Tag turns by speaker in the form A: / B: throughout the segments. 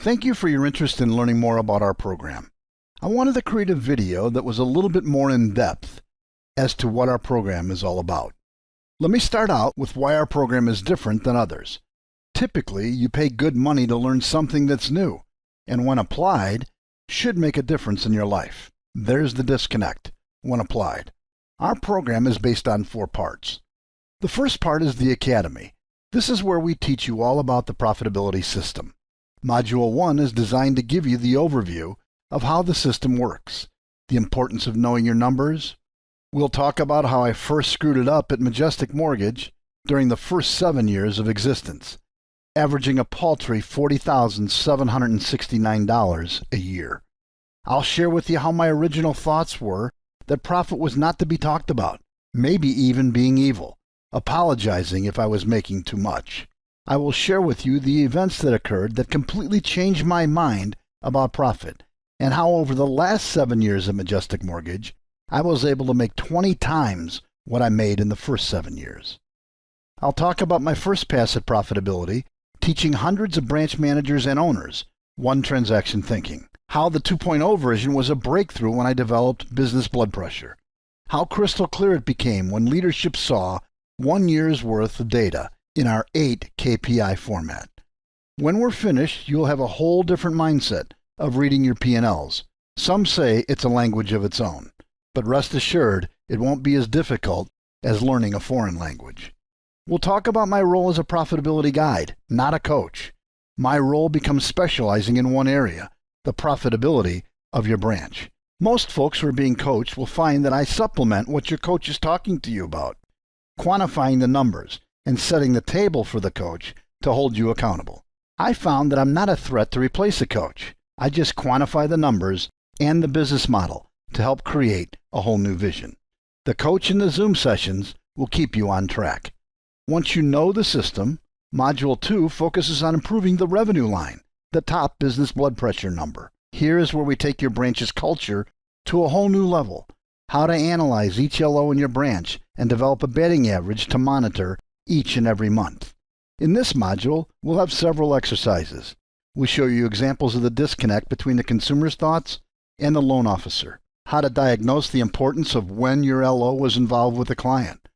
A: Thank you for your interest in learning more about our program. I wanted to create a video that was a little bit more in depth as to what our program is all about. Let me start out with why our program is different than others. Typically, you pay good money to learn something that's new, and when applied, should make a difference in your life. There's the disconnect when applied. Our program is based on 4 parts. The first part is the Academy. This is where we teach you all about the profitability system. Module 1 is designed to give you the overview of how the system works, the importance of knowing your numbers. We'll talk about how I first screwed it up at Majestic Mortgage during the first 7 years of existence, averaging a paltry $40,769 a year. I'll share with you how my original thoughts were that profit was not to be talked about, maybe even being evil, apologizing if I was making too much. I will share with you the events that occurred that completely changed my mind about profit, and how over the last 7 years of Majestic Mortgage, I was able to make 20 times what I made in the first 7 years. I'll talk about my first pass at profitability, teaching hundreds of branch managers and owners one transaction thinking, how the 2.0 version was a breakthrough when I developed business blood pressure, how crystal clear it became when leadership saw 1 year's worth of data in our 8 KPI format. When we're finished, you'll have a whole different mindset of reading your P&Ls. Some say it's a language of its own, but rest assured it won't be as difficult as learning a foreign language. We'll talk about my role as a profitability guide, not a coach. My role becomes specializing in one area, the profitability of your branch. Most folks who are being coached will find that I supplement what your coach is talking to you about, quantifying the numbers and setting the table for the coach to hold you accountable. I found that I'm not a threat to replace a coach. I just quantify the numbers and the business model to help create a whole new vision. The coach in the Zoom sessions will keep you on track. Once you know the system, Module 2 focuses on improving the revenue line, the top business blood pressure number. Here is where we take your branch's culture to a whole new level. How to analyze each LO in your branch and develop a batting average to monitor each and every month. In this module, we'll have several exercises. We'll show you examples of the disconnect between the consumer's thoughts and the loan officer, how to diagnose the importance of when your LO was involved with the client,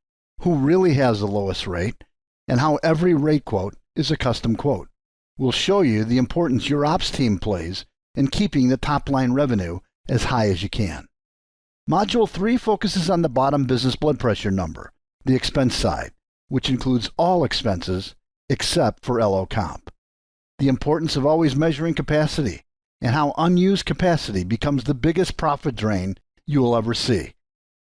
A: who really has the lowest rate, and how every rate quote is a custom quote. We'll show you the importance your ops team plays in keeping the top-line revenue as high as you can. Module 3 focuses on the bottom business blood pressure number, the expense side, which includes all expenses except for LO comp. The importance of always measuring capacity, and how unused capacity becomes the biggest profit drain you will ever see.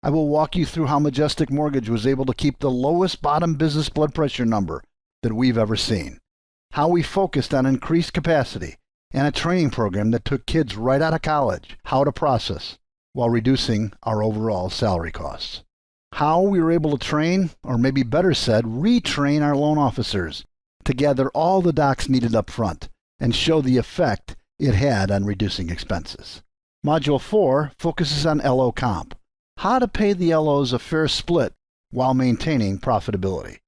A: I will walk you through how Majestic Mortgage was able to keep the lowest bottom business blood pressure number that we've ever seen, how we focused on increased capacity and a training program that took kids right out of college how to process while reducing our overall salary costs. How we were able to train, or maybe better said, retrain our loan officers to gather all the docs needed up front and show the effect it had on reducing expenses. Module 4 focuses on LO comp, how to pay the LOs a fair split while maintaining profitability.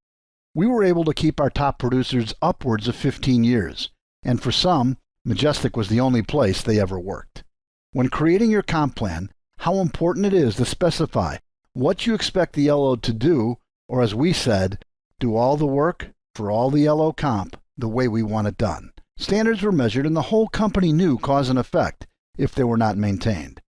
A: We were able to keep our top producers upwards of 15 years, and for some, Majestic was the only place they ever worked. When creating your comp plan, how important it is to specify what you expect the LO to do, or as we said, do all the work for all the LO comp the way we want it done. Standards were measured and the whole company knew cause and effect if they were not maintained.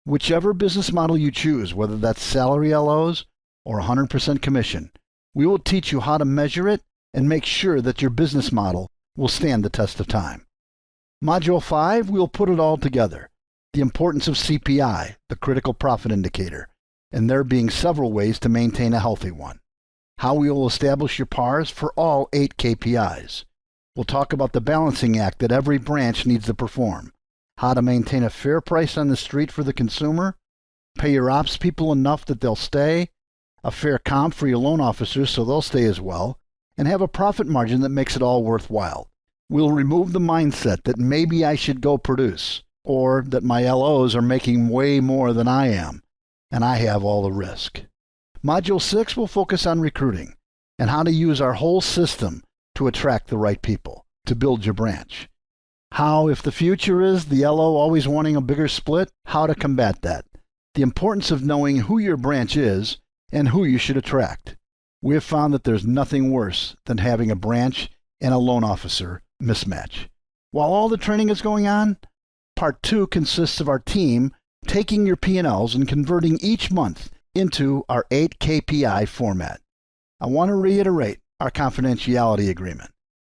A: Whichever business model you choose, whether that's salary LOs or 100% commission, we will teach you how to measure it and make sure that your business model will stand the test of time. Module 5, we will put it all together. The importance of CPI, the critical profit indicator, and there being several ways to maintain a healthy one. How we will establish your PARs for all 8 KPIs. We'll talk about the balancing act that every branch needs to perform. How to maintain a fair price on the street for the consumer, pay your ops people enough that they'll stay, a fair comp for your loan officers so they'll stay as well, and have a profit margin that makes it all worthwhile. We'll remove the mindset that maybe I should go produce, or that my LOs are making way more than I am, and I have all the risk. Module 6 will focus on recruiting and how to use our whole system to attract the right people to build your branch. How, if the future is the LO always wanting a bigger split, how to combat that. The importance of knowing who your branch is and who you should attract. We have found that there's nothing worse than having a branch and a loan officer mismatch. While all the training is going on, Part 2 consists of our team taking your P&Ls and converting each month into our 8 KPI format. I want to reiterate our confidentiality agreement.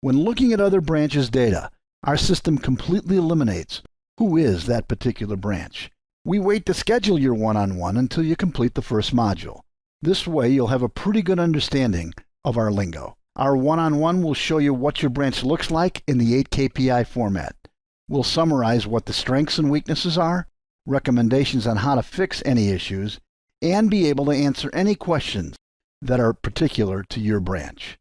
A: When looking at other branches' data, our system completely eliminates who is that particular branch. We wait to schedule your one-on-one until you complete the first module. This way you'll have a pretty good understanding of our lingo. Our one-on-one will show you what your branch looks like in the 8 KPI format. We'll summarize what the strengths and weaknesses are, recommendations on how to fix any issues, and be able to answer any questions that are particular to your branch.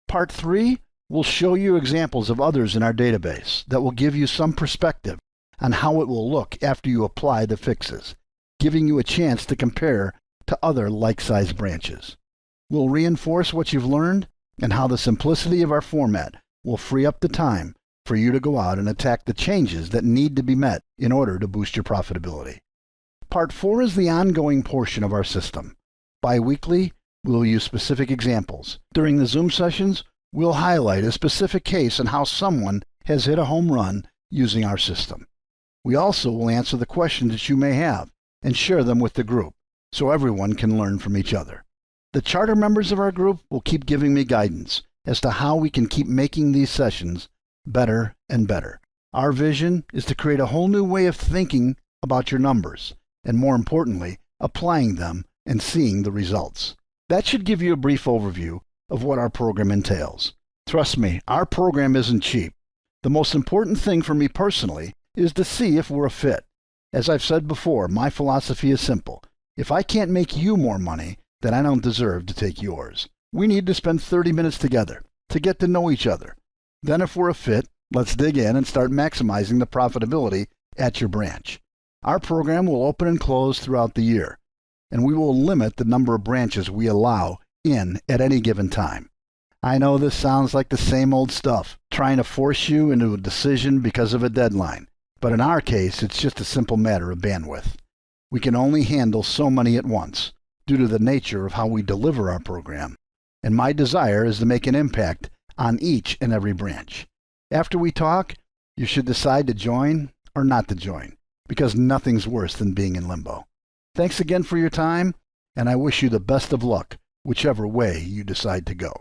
A: Part 3 will show you examples of others in our database that will give you some perspective on how it will look after you apply the fixes, giving you a chance to compare to other like-sized branches. We'll reinforce what you've learned and how the simplicity of our format will free up the time for you to go out and attack the changes that need to be met in order to boost your profitability. Part 4 is the ongoing portion of our system. Bi-weekly, we'll use specific examples. During the Zoom sessions, we'll highlight a specific case and how someone has hit a home run using our system. We also will answer the questions that you may have and share them with the group so everyone can learn from each other. The charter members of our group will keep giving me guidance as to how we can keep making these sessions better and better. Our vision is to create a whole new way of thinking about your numbers, and more importantly, applying them and seeing the results. That should give you a brief overview of what our program entails. Trust me, our program isn't cheap. The most important thing for me personally is to see if we're a fit. As I've said before, my philosophy is simple. If I can't make you more money, then I don't deserve to take yours. We need to spend 30 minutes together to get to know each other. Then if we're a fit, let's dig in and start maximizing the profitability at your branch. Our program will open and close throughout the year, and we will limit the number of branches we allow in at any given time. I know this sounds like the same old stuff, trying to force you into a decision because of a deadline, but in our case, it's just a simple matter of bandwidth. We can only handle so many at once due to the nature of how we deliver our program, and my desire is to make an impact on each and every branch. After we talk, you should decide to join or not to join, because nothing's worse than being in limbo. Thanks again for your time, and I wish you the best of luck, whichever way you decide to go.